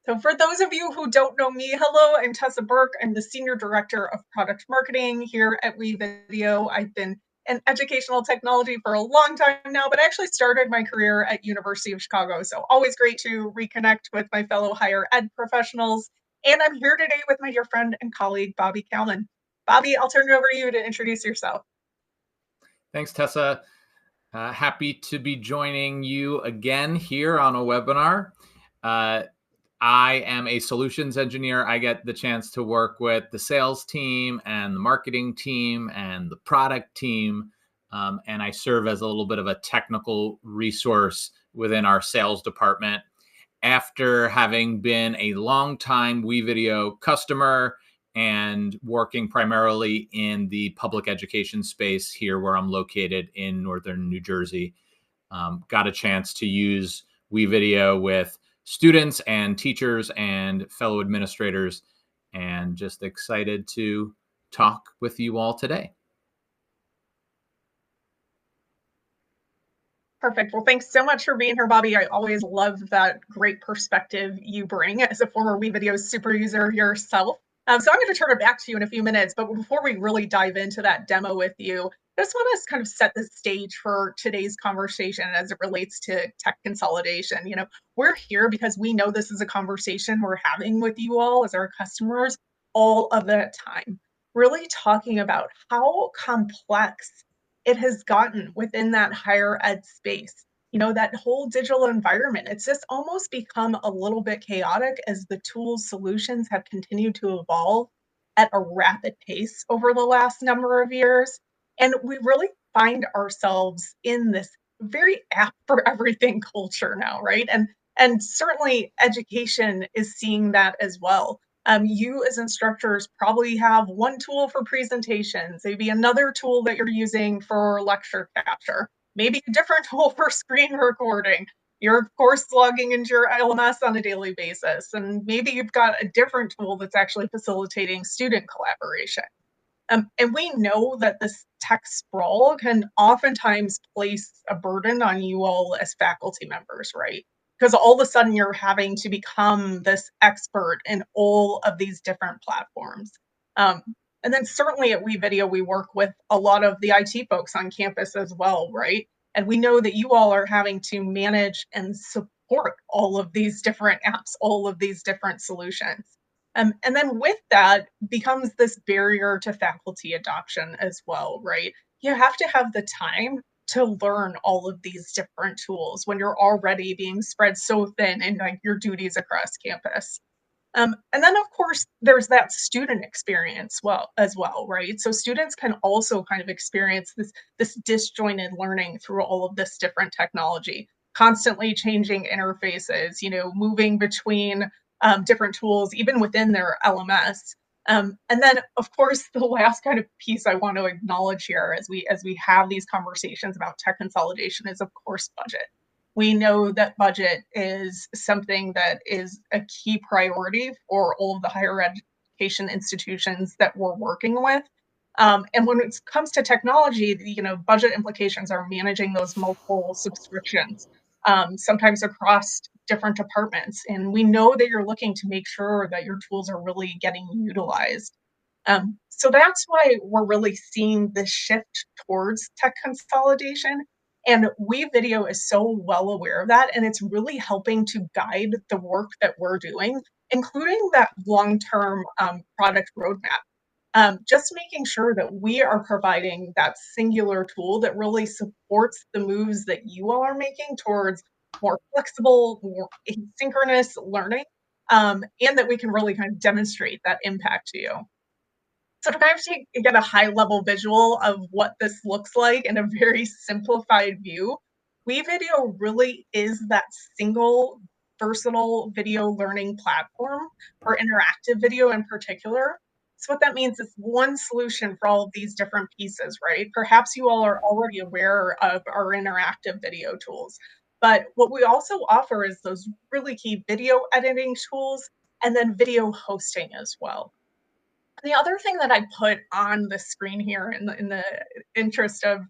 So for those of you who don't know me, hello, I'm Tessa Burke. I'm the Senior Director of Product Marketing here at WeVideo. I've been in educational technology for a long time now, but I actually started my career at University of Chicago. So always great to reconnect with my fellow higher ed professionals. And I'm here today with my dear friend and colleague, Bobby Callan. Bobby, I'll turn it over to you to introduce yourself. Thanks, Tessa. Happy to be joining you again here on a webinar. I am a solutions engineer. I get the chance to work with the sales team and the marketing team and the product team. And I serve as a little bit of a technical resource within our sales department. After having been a longtime WeVideo customer and working primarily in the public education space here where I'm located in northern New Jersey, got a chance to use WeVideo with students and teachers and fellow administrators, and just excited to talk with you all today. Perfect. Well, thanks so much for being here, Bobby. I always love that great perspective you bring as a former WeVideo super user yourself. So I'm going to turn it back to you in a few minutes, but before we really dive into that demo with you, I just want to kind of set the stage for today's conversation as it relates to tech consolidation. We're here because we know this is a conversation we're having with you all as our customers all of the time, really talking about how complex it has gotten within that higher ed space. That whole digital environment, it's just almost become a little bit chaotic as the tools solutions have continued to evolve at a rapid pace over the last number of years. And we really find ourselves in this very app for everything culture now, right? And certainly education is seeing that as well. You as instructors probably have one tool for presentations, maybe another tool that you're using for lecture capture, maybe a different tool for screen recording. You're, of course, logging into your LMS on a daily basis, and maybe you've got a different tool that's actually facilitating student collaboration. And we know that this tech sprawl can oftentimes place a burden on you all as faculty members, right? Because all of a sudden you're having to become this expert in all of these different platforms. And then certainly at WeVideo, we work with a lot of the IT folks on campus as well, right? And we know that you all are having to manage and support all of these different apps, all of these different solutions. And then with that becomes this barrier to faculty adoption as well, right? You have to have the time to learn all of these different tools when you're already being spread so thin in like your duties across campus. And then of course there's that student experience as well, right? So students can also kind of experience this disjointed learning through all of this different technology, constantly changing interfaces, moving between different tools, even within their LMS. And then, of course, the last kind of piece I want to acknowledge here as we have these conversations about tech consolidation is, of course, budget. We know that budget is something that is a key priority for all of the higher education institutions that we're working with. And when it comes to technology, budget implications are managing those multiple subscriptions, sometimes across different departments. And we know that you're looking to make sure that your tools are really getting utilized. So that's why we're really seeing this shift towards tech consolidation. And WeVideo is so well aware of that. And it's really helping to guide the work that we're doing, including that long-term product roadmap. Just making sure that we are providing that singular tool that really supports the moves that you all are making towards more flexible, more asynchronous learning, and that we can really kind of demonstrate that impact to you. So to kind of get a high level visual of what this looks like in a very simplified view, WeVideo really is that single versatile video learning platform for interactive video in particular. So what that means is one solution for all of these different pieces, right? Perhaps you all are already aware of our interactive video tools, but what we also offer is those really key video editing tools and then video hosting as well. The other thing that I put on the screen here in the interest of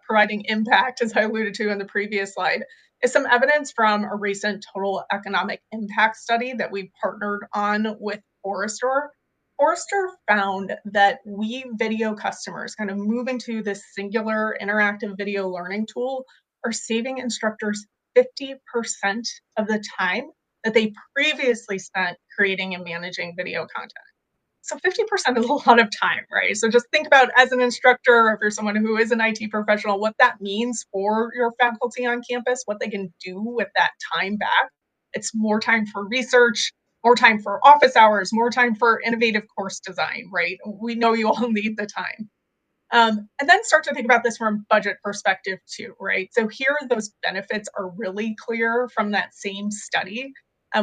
providing impact, as I alluded to in the previous slide, is some evidence from a recent total economic impact study that we partnered on with Forrester. Forrester found that WeVideo customers kind of moving to this singular interactive video learning tool are saving instructors 50% of the time that they previously spent creating and managing video content. So 50% is a lot of time, right? So just think about, as an instructor, or if you're someone who is an IT professional, what that means for your faculty on campus, what they can do with that time back. It's more time for research, more time for office hours, more time for innovative course design, right? We know you all need the time. And then start to think about this from a budget perspective too, right? So here, those benefits are really clear from that same study.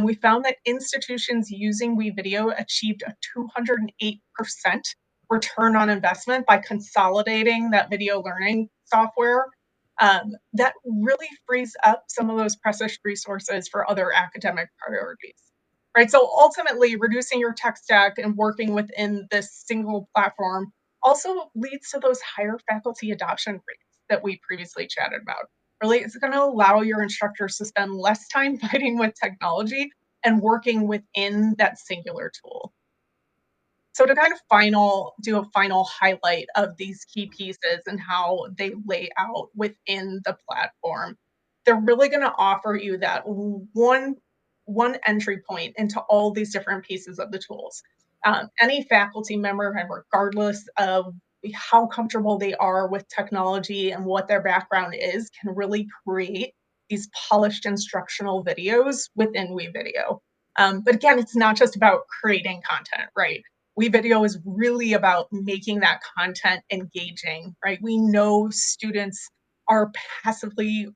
We found that institutions using WeVideo achieved a 208% return on investment by consolidating that video learning software. That really frees up some of those precious resources for other academic priorities, right? So ultimately, reducing your tech stack and working within this single platform also leads to those higher faculty adoption rates that we previously chatted about. Really, it's going to allow your instructors to spend less time fighting with technology and working within that singular tool. So to kind of do a final highlight of these key pieces and how they lay out within the platform, they're really going to offer you that one entry point into all these different pieces of the tools. Any faculty member, and regardless of how comfortable they are with technology and what their background is, can really create these polished instructional videos within WeVideo. But again, it's not just about creating content, right? WeVideo is really about making that content engaging, right? We know students are passively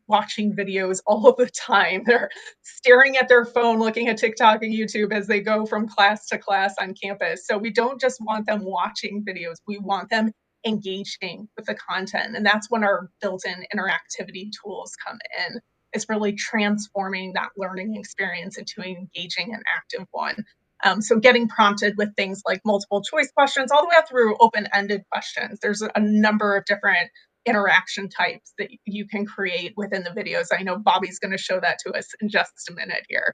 watching videos all of the time. They're staring at their phone, looking at TikTok and YouTube as they go from class to class on campus. So we don't just want them watching videos, we want them engaging with the content. And that's when our built-in interactivity tools come in. It's really transforming that learning experience into an engaging and active one. So getting prompted with things like multiple choice questions, all the way up through open-ended questions. There's a number of different interaction types that you can create within the videos. I know Bobby's going to show that to us in just a minute here.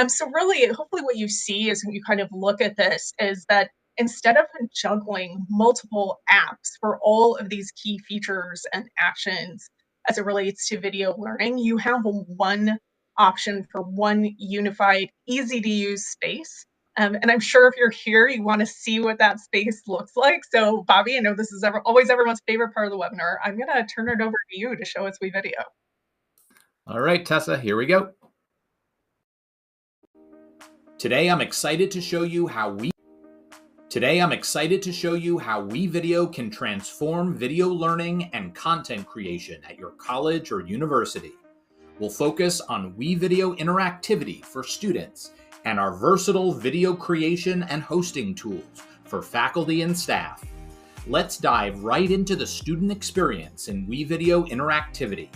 So really, hopefully what you see as you kind of look at this is that instead of juggling multiple apps for all of these key features and actions as it relates to video learning, you have one option for one unified, easy to use space. And I'm sure if you're here, you want to see what that space looks like. So Bobby, I know this is always everyone's favorite part of the webinar. I'm going to turn it over to you to show us WeVideo. All right, Tessa, here we go. Today, I'm excited to show you how WeVideo can transform video learning and content creation at your college or university. We'll focus on WeVideo interactivity for students and our versatile video creation and hosting tools for faculty and staff. Let's dive right into the student experience in WeVideo interactivity.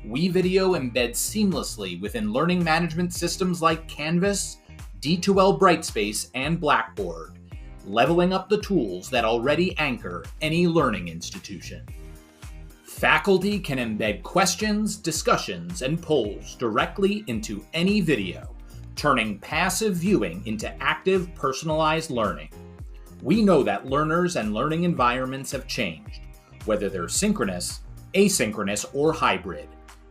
WeVideo embeds seamlessly within learning management systems like Canvas, D2L Brightspace, and Blackboard, leveling up the tools that already anchor any learning institution. Faculty can embed questions, discussions, and polls directly into any video, turning passive viewing into active, personalized learning. We know that learners and learning environments have changed, whether they're synchronous, asynchronous, or hybrid,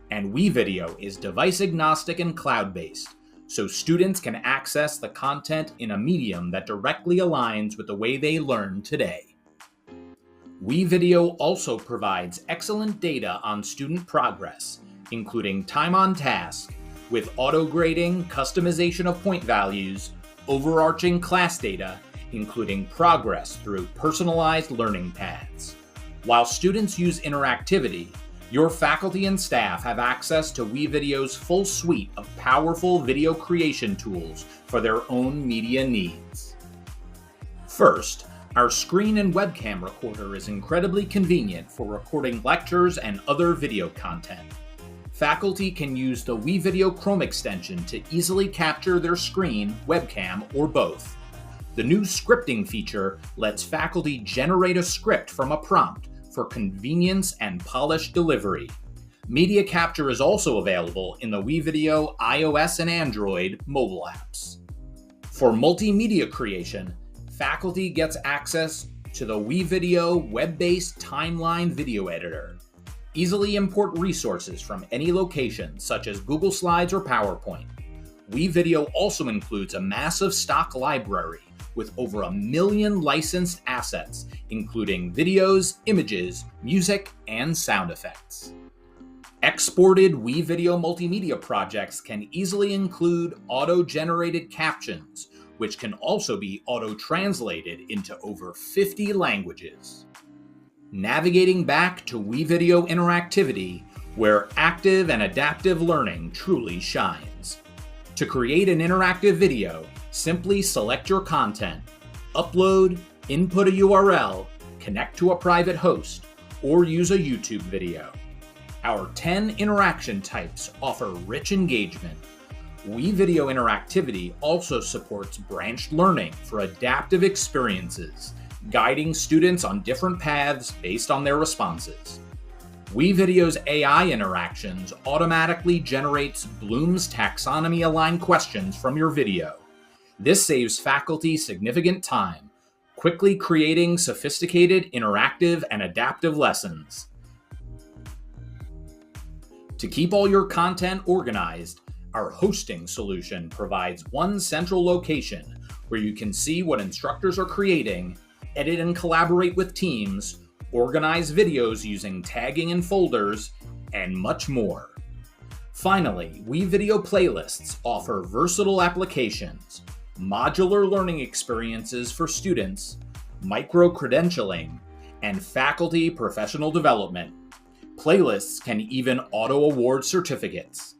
and WeVideo is device agnostic and cloud-based, so students can access the content in a medium that directly aligns with the way they learn today. WeVideo also provides excellent data on student progress, including time on task, with auto-grading, customization of point values, overarching class data, including progress through personalized learning paths. While students use interactivity, your faculty and staff have access to WeVideo's full suite of powerful video creation tools for their own media needs. First, our screen and webcam recorder is incredibly convenient for recording lectures and other video content. Faculty can use the WeVideo Chrome extension to easily capture their screen, webcam, or both. The new scripting feature lets faculty generate a script from a prompt for convenience and polished delivery. Media capture is also available in the WeVideo iOS and Android mobile apps. For multimedia creation, faculty gets access to the WeVideo web-based timeline video editor. Easily import resources from any location, such as Google Slides or PowerPoint. WeVideo also includes a massive stock library with over 1 million licensed assets, including videos, images, music, and sound effects. Exported WeVideo multimedia projects can easily include auto-generated captions, which can also be auto-translated into over 50 languages. Navigating back to WeVideo interactivity, where active and adaptive learning truly shines. To create an interactive video, simply select your content, upload, input a URL, connect to a private host, or use a YouTube video. Our 10 interaction types offer rich engagement. WeVideo interactivity also supports branched learning for adaptive experiences, guiding students on different paths based on their responses. WeVideo's AI interactions automatically generates Bloom's taxonomy-aligned questions from your video. This saves faculty significant time, quickly creating sophisticated, interactive, and adaptive lessons. To keep all your content organized, our hosting solution provides one central location where you can see what instructors are creating, edit and collaborate with teams, organize videos using tagging and folders, and much more. Finally, WeVideo playlists offer versatile applications, modular learning experiences for students, micro-credentialing, and faculty professional development. Playlists can even auto-award certificates.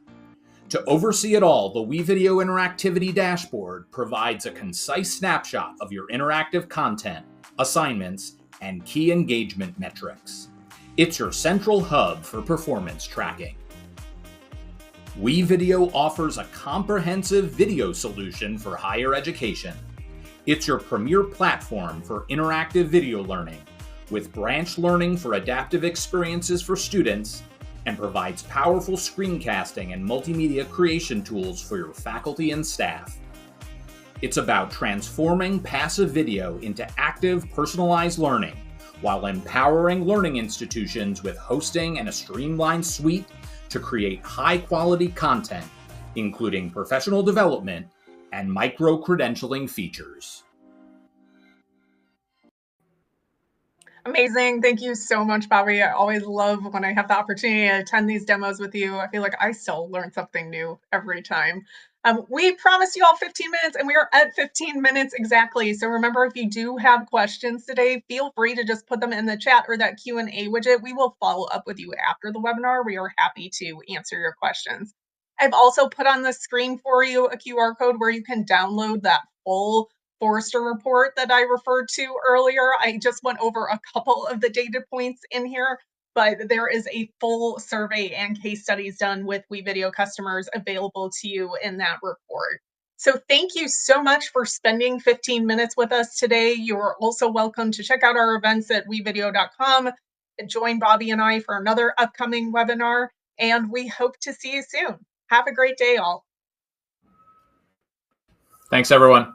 To oversee it all, the WeVideo Interactivity Dashboard provides a concise snapshot of your interactive content, assignments, and key engagement metrics. It's your central hub for performance tracking. WeVideo offers a comprehensive video solution for higher education. It's your premier platform for interactive video learning, with branch learning for adaptive experiences for students, and provides powerful screencasting and multimedia creation tools for your faculty and staff. It's about transforming passive video into active, personalized learning, while empowering learning institutions with hosting and a streamlined suite to create high-quality content, including professional development and micro-credentialing features. Amazing. Thank you so much, Bobby. I always love when I have the opportunity to attend these demos with you. I feel like I still learn something new every time. We promised you all 15 minutes, and we are at 15 minutes exactly. So remember, if you do have questions today, feel free to just put them in the chat or that Q&A widget. We will follow up with you after the webinar. We are happy to answer your questions. I've also put on the screen for you a QR code where you can download that full Forrester report that I referred to earlier. I just went over a couple of the data points in here, but there is a full survey and case studies done with WeVideo customers available to you in that report. So thank you so much for spending 15 minutes with us today. You're also welcome to check out our events at wevideo.com, join Bobby and I for another upcoming webinar, and we hope to see you soon. Have a great day, all. Thanks, everyone.